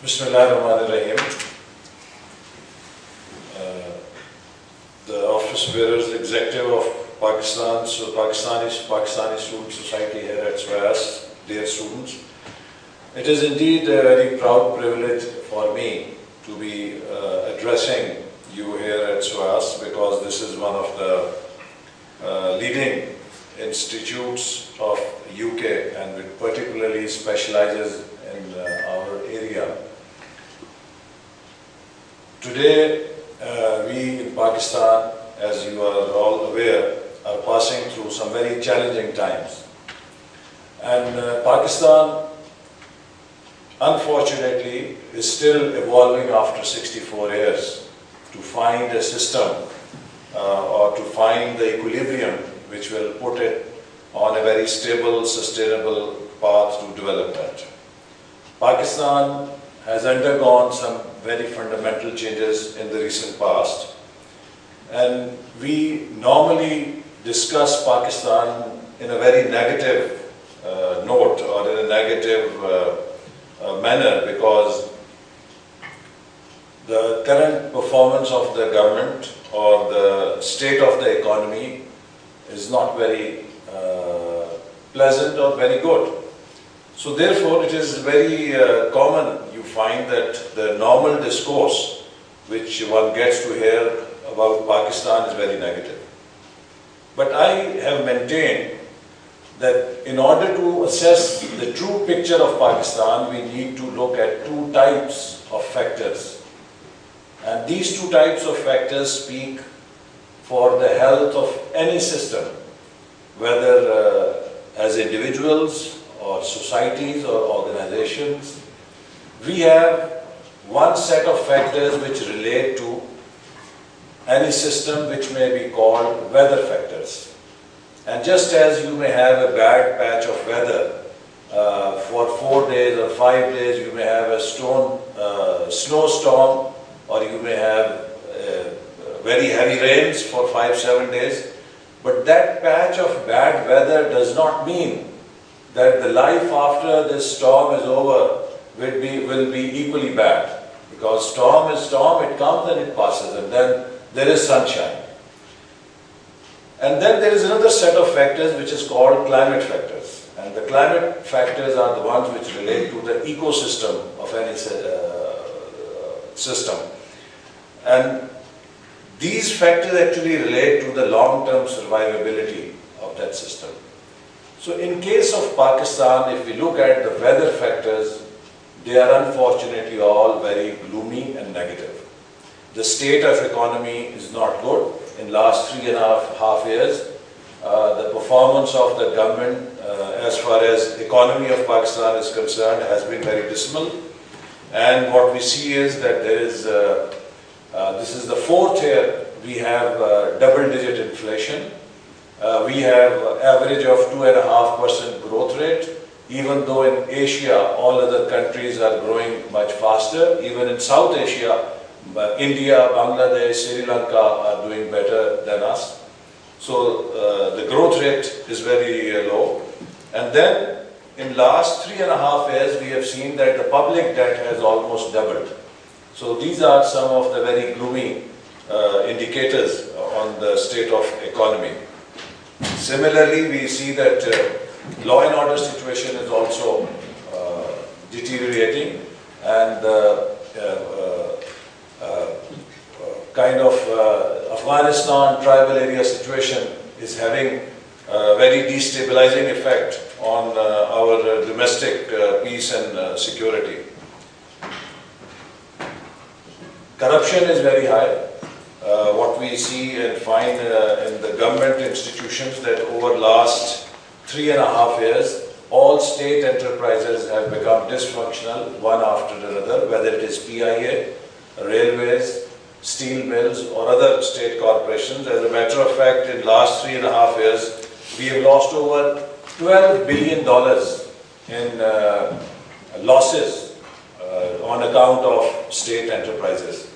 Bismillahirrahmanirrahim. The office bearers, executive of Pakistan Student Society here at SOAS, dear students. It is indeed a very proud privilege for me to be addressing you here at SOAS, because this is one of the leading institutes of UK and it particularly specializes in our area. Today, we in Pakistan, as you are all aware, are passing through some very challenging times. And Pakistan, unfortunately, is still evolving after 64 years to find a system or to find the equilibrium which will put it on a very stable, sustainable path to development. Pakistan has undergone some very fundamental changes in the recent past, and we normally discuss Pakistan in a very negative note or in a negative manner, because the current performance of the government or the state of the economy is not very pleasant or very good. So therefore it is very common, you find that the normal discourse which one gets to hear about Pakistan is very negative. But I have maintained that in order to assess the true picture of Pakistan, we need to look at two types of factors. And these two types of factors speak for the health of any system, whether as individuals or societies or organizations. We have one set of factors which relate to any system, which may be called weather factors. And just as you may have a bad patch of weather for 4 days or 5 days, you may have a snowstorm, or you may have very heavy rains for 5-7 days. But that patch of bad weather does not mean that the life after this storm is over will be equally bad. Because storm is storm, it comes and it passes, and then there is sunshine. And then there is another set of factors which is called climate factors. And the climate factors are the ones which relate to the ecosystem of any system. And these factors actually relate to the long-term survivability of that system. So in case of Pakistan, if we look at the weather factors, they are unfortunately all very gloomy and negative. The state of economy is not good. In last 3.5 years, the performance of the government as far as economy of Pakistan is concerned has been very dismal. And what we see is that there is, this is the 4th year we have double-digit inflation. We have average of 2.5% growth rate, even though in Asia all other countries are growing much faster. Even in South Asia, India, Bangladesh, Sri Lanka are doing better than us. So the growth rate is very low. And then in last 3.5 years, we have seen that the public debt has almost doubled. So these are some of the very gloomy indicators on the state of economy. Similarly, we see that law and order situation is also deteriorating, and kind of Afghanistan tribal area situation is having a very destabilizing effect on our domestic peace and security. Corruption is very high. What we see and find in the government institutions, that over last 3.5 years, all state enterprises have become dysfunctional one after another, whether it is PIA, railways, steel mills or other state corporations. As a matter of fact, in last 3.5 years, we have lost over $12 billion in losses on account of state enterprises,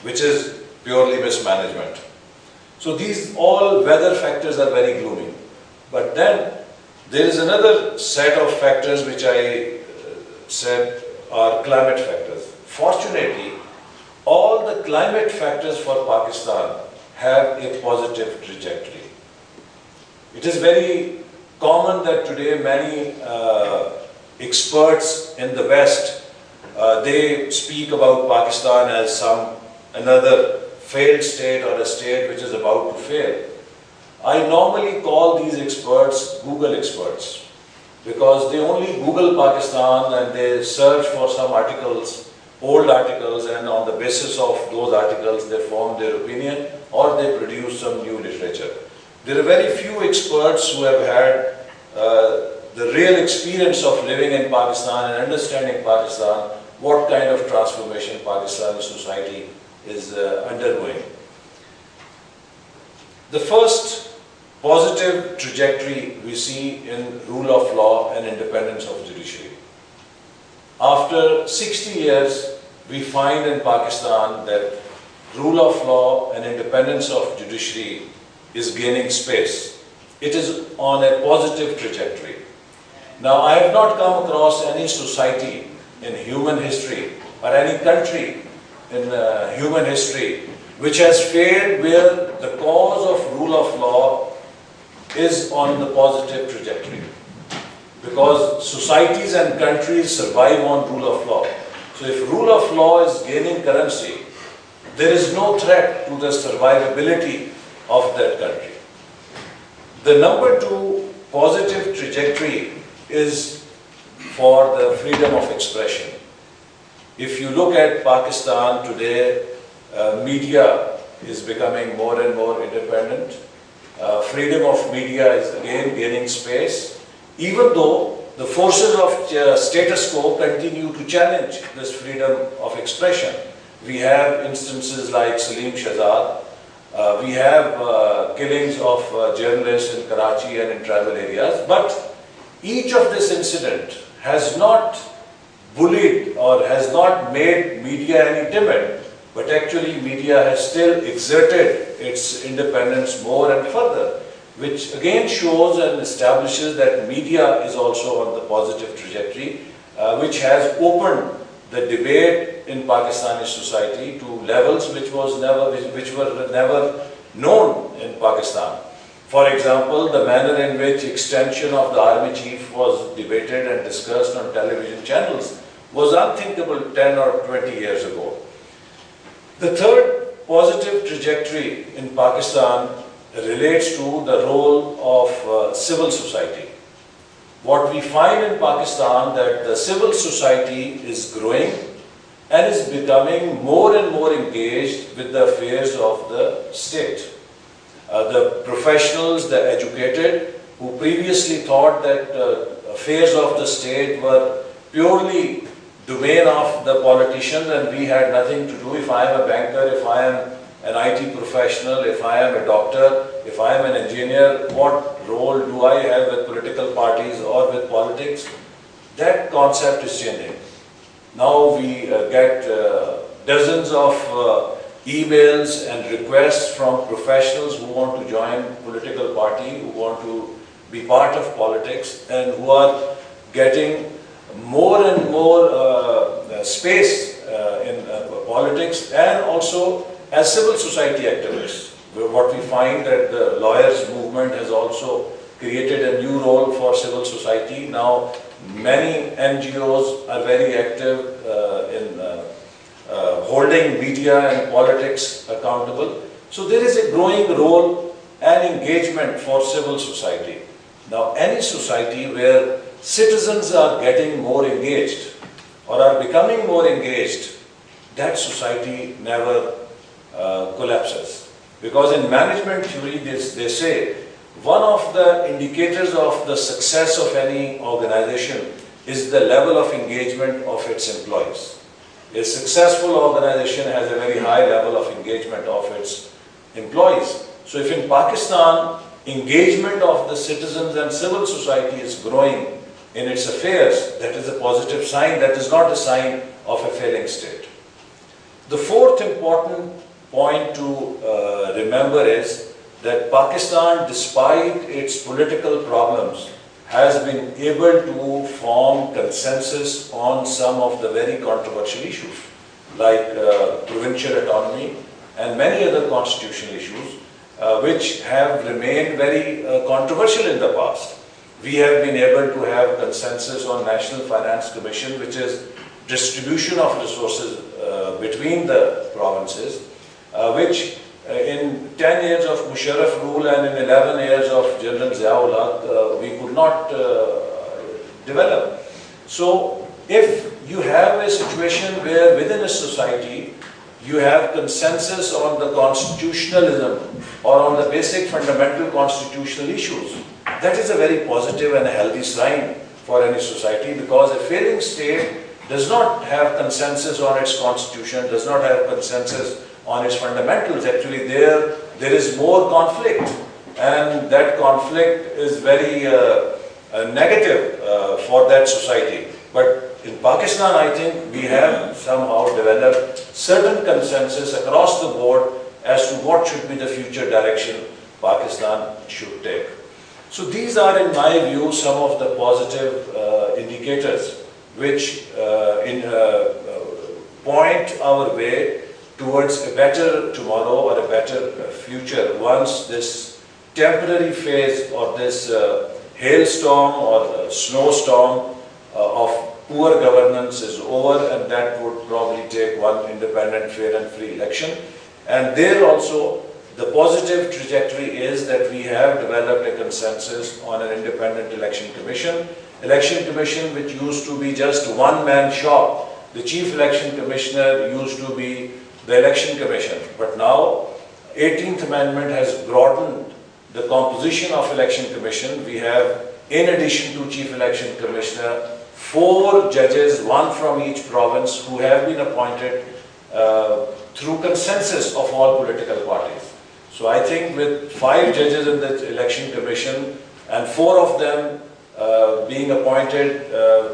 which is purely mismanagement. So these all weather factors are very gloomy. But then there is another set of factors which I said are climate factors. Fortunately, all the climate factors for Pakistan have a positive trajectory. It is very common that today many experts in the West, they speak about Pakistan as another failed state or a state which is about to fail. I normally call these experts Google experts because they only Google Pakistan and they search for some articles, old articles, and on the basis of those articles they form their opinion or they produce some new literature. There are very few experts who have had the real experience of living in Pakistan and understanding Pakistan, what kind of transformation Pakistani society is undergoing. The first positive trajectory we see in rule of law and independence of judiciary. After 60 years, we find in Pakistan that rule of law and independence of judiciary is gaining space. It is on a positive trajectory. Now, I have not come across any society in human history or any country in human history which has failed where the cause of rule of law is on the positive trajectory. Because societies and countries survive on rule of law. So if rule of law is gaining currency, there is no threat to the survivability of that country. The number two positive trajectory is for the freedom of expression. If you look at Pakistan today, media is becoming more and more independent. Freedom of media is again gaining space, even though the forces of status quo continue to challenge this freedom of expression. We have instances like Salim Shahzad. We have killings of journalists in Karachi and in tribal areas. But each of this incident has not bullied or has not made media any timid. But actually media has still exerted its independence more and further, which again shows and establishes that media is also on the positive trajectory, which has opened the debate in Pakistani society to levels which were never known in Pakistan. For example, the manner in which extension of the army chief was debated and discussed on television channels was unthinkable 10 or 20 years ago. The third positive trajectory in Pakistan relates to the role of civil society. What we find in Pakistan that the civil society is growing and is becoming more and more engaged with the affairs of the state. The professionals, the educated, who previously thought that affairs of the state were purely domain of the politicians and we had nothing to do. If I am a banker, if I am an IT professional, if I am a doctor, if I am an engineer, what role do I have with political parties or with politics? That concept is changing. Now we get dozens of emails and requests from professionals who want to join political party, who want to be part of politics and who are getting more and more space in politics and also as civil society activists. What we find that the lawyers movement has also created a new role for civil society. Now many NGOs are very active in holding media and politics accountable. So there is a growing role and engagement for civil society. Now any society where citizens are getting more engaged or are becoming more engaged, that society never collapses. Because in management theory, they say one of the indicators of the success of any organization is the level of engagement of its employees. A successful organization has a very high level of engagement of its employees. So if in Pakistan, engagement of the citizens and civil society is growing in its affairs, that is a positive sign, that is not a sign of a failing state. The fourth important point to remember is that Pakistan, despite its political problems, has been able to form consensus on some of the very controversial issues, like provincial autonomy and many other constitutional issues, which have remained very controversial in the past. We have been able to have consensus on National Finance Commission, which is distribution of resources between the provinces, which in 10 years of Musharraf rule and in 11 years of General Ziaul Haq, we could not develop. So if you have a situation where within a society you have consensus on the constitutionalism or on the basic fundamental constitutional issues, that is a very positive and a healthy sign for any society, because a failing state does not have consensus on its constitution, does not have consensus on its fundamentals. Actually, there is more conflict, and that conflict is very negative for that society. But in Pakistan, I think we have somehow developed certain consensus across the board as to what should be the future direction Pakistan should take. So these are, in my view, some of the positive indicators which point our way towards a better tomorrow or a better future once this temporary phase or this hailstorm or snowstorm of poor governance is over, and that would probably take one independent, fair and free election. And there also the positive trajectory is that we have developed a consensus on an independent election commission. Election commission which used to be just one-man shop. The chief election commissioner used to be the election commission, but now 18th Amendment has broadened the composition of election commission. We have, in addition to chief election commissioner, 4 judges, one from each province, who have been appointed through consensus of all political parties. So I think with 5 judges in the election commission and 4 of them being appointed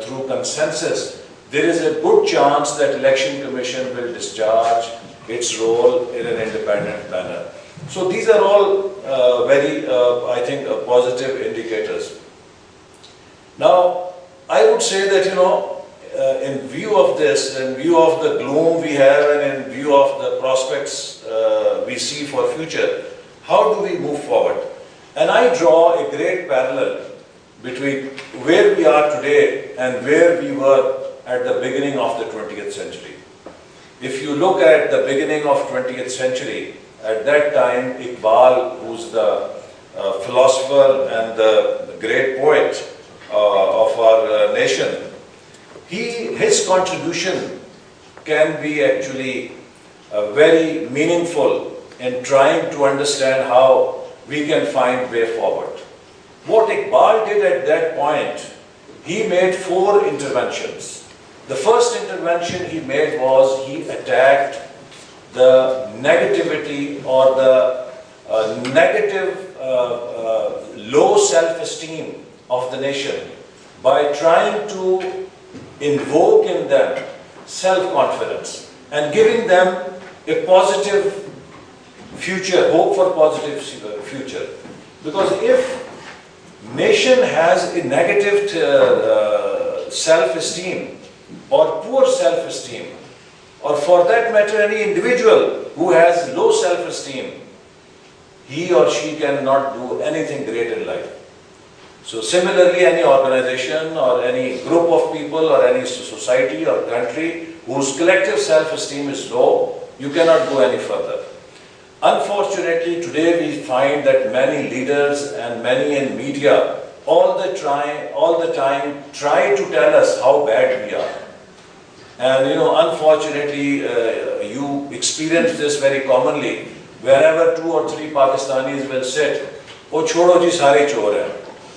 through consensus, there is a good chance that election commission will discharge its role in an independent manner. So these are all very, I think, positive indicators. Now, I would say that, in view of this, in view of the gloom we have and in view of the prospects we see for future, how do we move forward? And I draw a great parallel between where we are today and where we were at the beginning of the 20th century. If you look at the beginning of 20th century, at that time Iqbal, who's the philosopher and the great poet of our nation, his contribution can be actually very meaningful in trying to understand how we can find way forward. What Iqbal did at that point, he made 4 interventions. The first intervention he made was he attacked the negativity or the negative low self-esteem of the nation by trying to invoke in them self-confidence and giving them a positive future, hope for positive future. Because if nation has a negative self-esteem or poor self-esteem, or for that matter any individual who has low self-esteem, he or she cannot do anything great in life. So similarly, any organization or any group of people or any society or country whose collective self-esteem is low, you cannot go any further. Unfortunately, today we find that many leaders and many in media all the time try to tell us how bad we are. And unfortunately, you experience this very commonly. Wherever 2 or 3 Pakistanis will sit, "Oh, chodo ji, sare chor hai."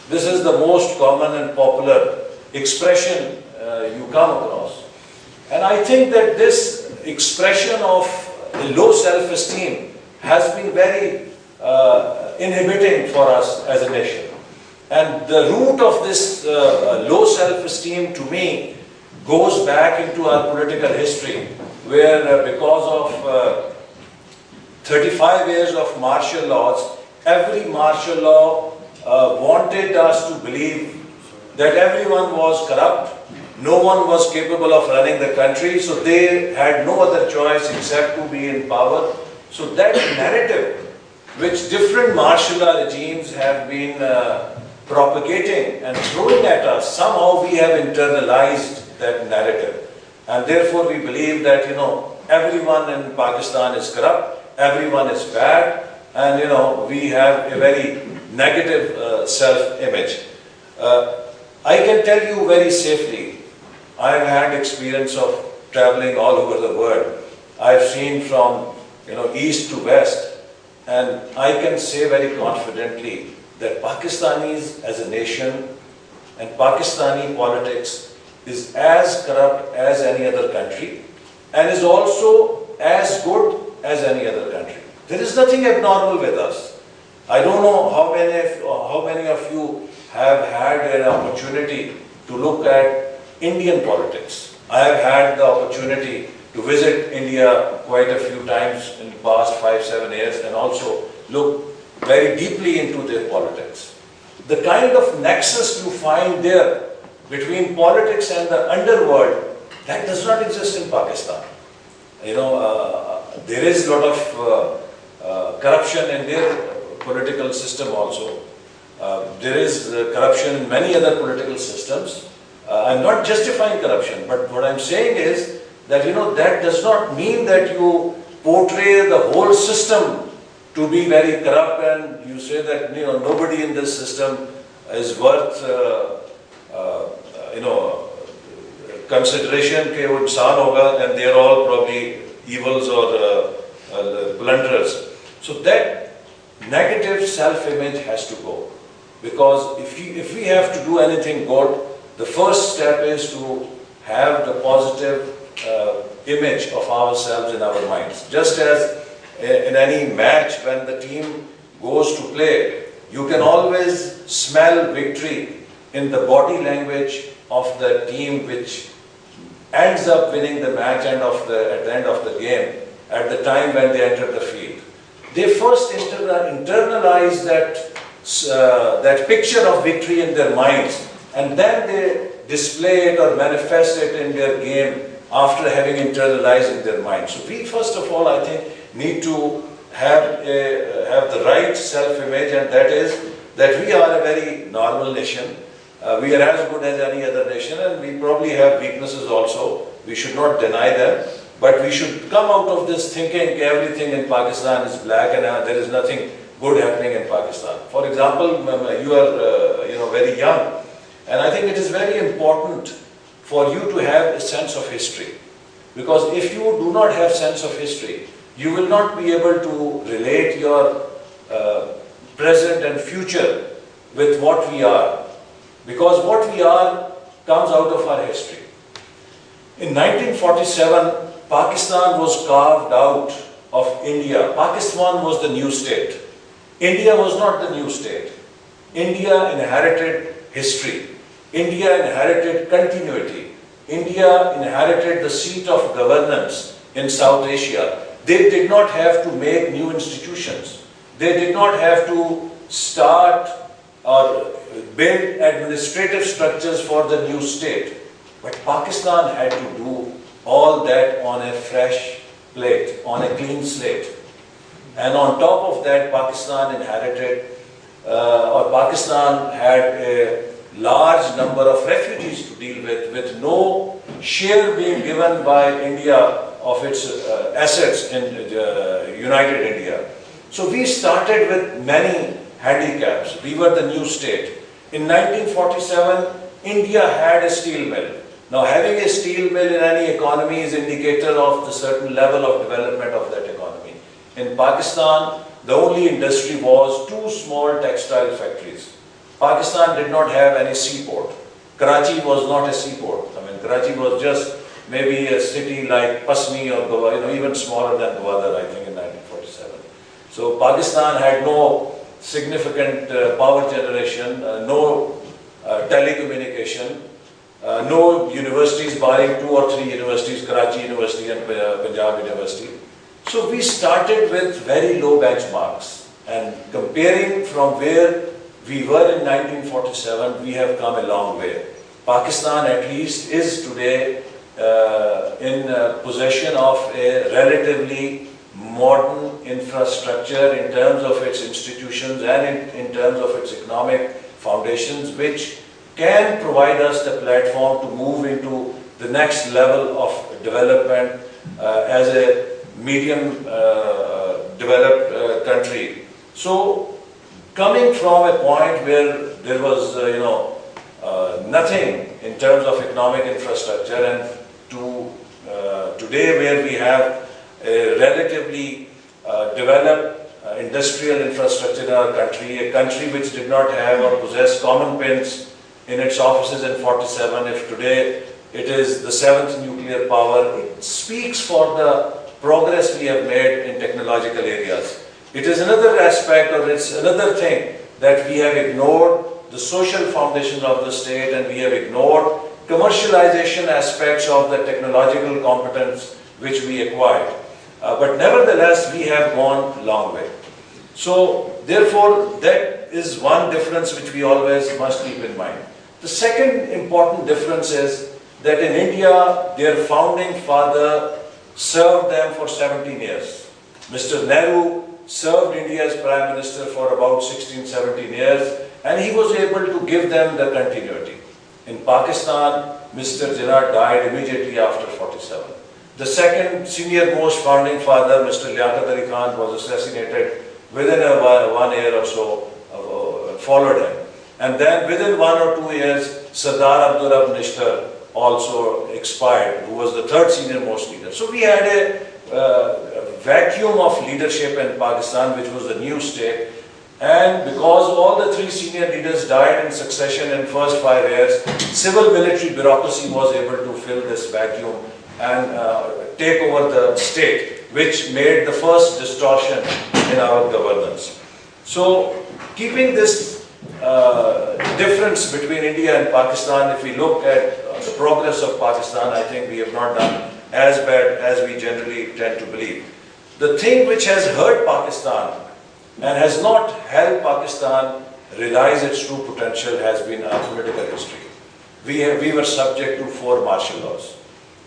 This is the most common and popular expression you come across. And I think that this expression of low self-esteem has been very inhibiting for us as a nation. And the root of this low self-esteem, to me, goes back into our political history, where because of 35 years of martial laws, every martial law wanted us to believe that everyone was corrupt, no one was capable of running the country, so they had no other choice except to be in power. So that narrative, which different martial law regimes have been propagating and throwing at us, somehow we have internalized that narrative. And therefore we believe that, everyone in Pakistan is corrupt, everyone is bad, and, we have a very negative self-image. I can tell you very safely, I've had experience of traveling all over the world. I've seen from, east to west, and I can say very confidently that Pakistanis as a nation and Pakistani politics is as corrupt as any other country and is also as good as any other country. There is nothing abnormal with us. I don't know how many of you have had an opportunity to look at Indian politics. I have had the opportunity to visit India quite a few times in the past 5-7 years and also look very deeply into their politics. The kind of nexus you find there between politics and the underworld, that does not exist in Pakistan. There is a lot of corruption in their political system also. There is corruption in many other political systems. I'm not justifying corruption, but what I'm saying is that, that does not mean that you portray the whole system to be very corrupt and you say that, nobody in this system is worth, consideration ke wo insaan hoga and they are all probably evils or blunderers. So that negative self-image has to go. Because if we have to do anything good, the first step is to have the positive image of ourselves in our minds. Just as in any match, when the team goes to play, you can always smell victory in the body language of the team which ends up winning the match at the end of the game, at the time when they enter the field. They first internalize that picture of victory in their minds, and then they display it or manifest it in their game after having internalized in their minds. So we first of all, I think, need to have the right self-image, and that is that we are a very normal nation. We are as good as any other nation, and we probably have weaknesses also. We should not deny them, but we should come out of this thinking everything in Pakistan is black and there is nothing good happening in Pakistan. For example, you are very young, and I think it is very important for you to have a sense of history, because if you do not have sense of history, you will not be able to relate your present and future with what we are, because what we are comes out of our history. In 1947, Pakistan was carved out of India. Pakistan was the new state. India was not the new state. India inherited history. India inherited continuity. India inherited the seat of governance in South Asia. They did not have to make new institutions. They did not have to start or build administrative structures for the new state. But Pakistan had to do all that on a fresh plate, on a clean slate. And on top of that, Pakistan had a large number of refugees to deal with no share being given by India of its assets in United India. So we started with many handicaps. We were the new state. In 1947, India had a steel mill. Now, having a steel mill in any economy is indicator of the certain level of development of that economy. In Pakistan, the only industry was 2 small textile factories. Pakistan did not have any seaport. Karachi was not a seaport. I mean, Karachi was just maybe a city like Pasmi or Gwadar, even smaller than Gwadar, I think, in 1947. So Pakistan had no significant power generation, no telecommunication, no universities barring 2 or 3 universities, Karachi University and Punjab University. So we started with very low benchmarks, and comparing from where we were in 1947, we have come a long way. Pakistan at least is today in possession of a relatively modern infrastructure in terms of its institutions and in terms of its economic foundations, which can provide us the platform to move into the next level of development as a medium developed country. So coming from a point where there was nothing in terms of economic infrastructure, and to today where we have a relatively developed industrial infrastructure in our country, a country which did not have or possess common pins in its offices in 47, if today it is the 7th nuclear power, it speaks for the progress we have made in technological areas. It is another aspect, or it's another thing, that we have ignored the social foundations of the state, and we have ignored commercialization aspects of the technological competence which we acquired. But nevertheless, we have gone a long way. So therefore, that is one difference which we always must keep in mind. The second important difference is that in India, their founding father served them for 17 years. Mr. Nehru served India as Prime Minister for about 16, 17 years, and he was able to give them the continuity. In Pakistan, Mr. Jinnah died immediately after 47. The second senior most founding father, Mr. Liaquat Ali Khan, was assassinated within 1 year or so, followed him. And then within 1 or 2 years, Sardar Abdul Nishtar also expired, who was the third senior most leader. So we had a vacuum of leadership in Pakistan, which was a new state. And because all the 3 senior leaders died in succession in first 5 years, civil military bureaucracy was able to fill this vacuum and take over the state, which made the first distortion in our governance. So keeping this difference between India and Pakistan, if we look at the progress of Pakistan, I think we have not done as bad as we generally tend to believe. The thing which has hurt Pakistan and has not helped Pakistan realize its true potential has been our political history. We were subject to 4 martial laws.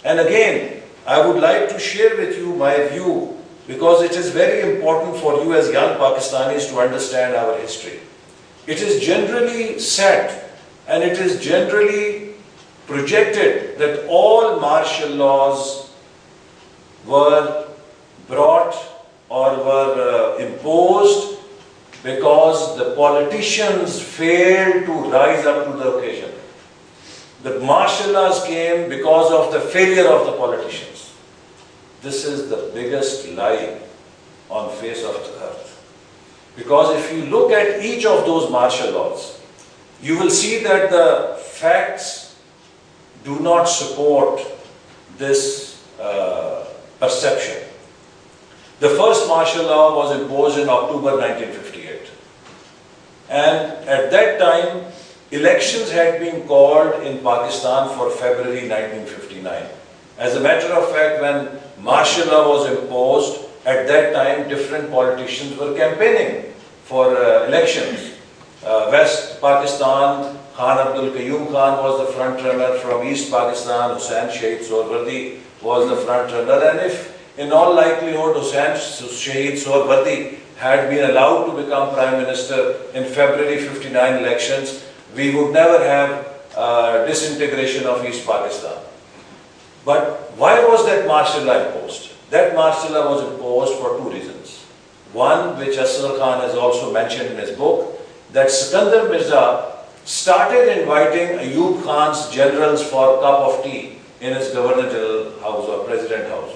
And again, I would like to share with you my view, because it is very important for you as young Pakistanis to understand our history. It is generally said, and it is generally projected, that all martial laws were brought or were imposed because the politicians failed to rise up to the occasion. The martial laws came because of the failure of the politicians. This is the biggest lie on face of the earth. Because if you look at each of those martial laws, you will see that the facts do not support this perception. The first martial law was imposed in October 1958. And at that time, elections had been called in Pakistan for February 1959. As a matter of fact, when martial law was imposed, at that time different politicians were campaigning for elections. West Pakistan, Khan Abdul Qayyum Khan was the front runner. From East Pakistan, Hussain Shahid Sohrawardi was the front runner. And if in all likelihood Hussain Shahid Sohrawardi had been allowed to become Prime Minister in February 59 elections, we would never have disintegration of East Pakistan. But why was that martial law imposed? That martial law was imposed for 2 reasons. One, which Ahsan Khan has also mentioned in his book, that Sikandar Mirza started inviting Ayub Khan's generals for a cup of tea in his Governor General house or President house.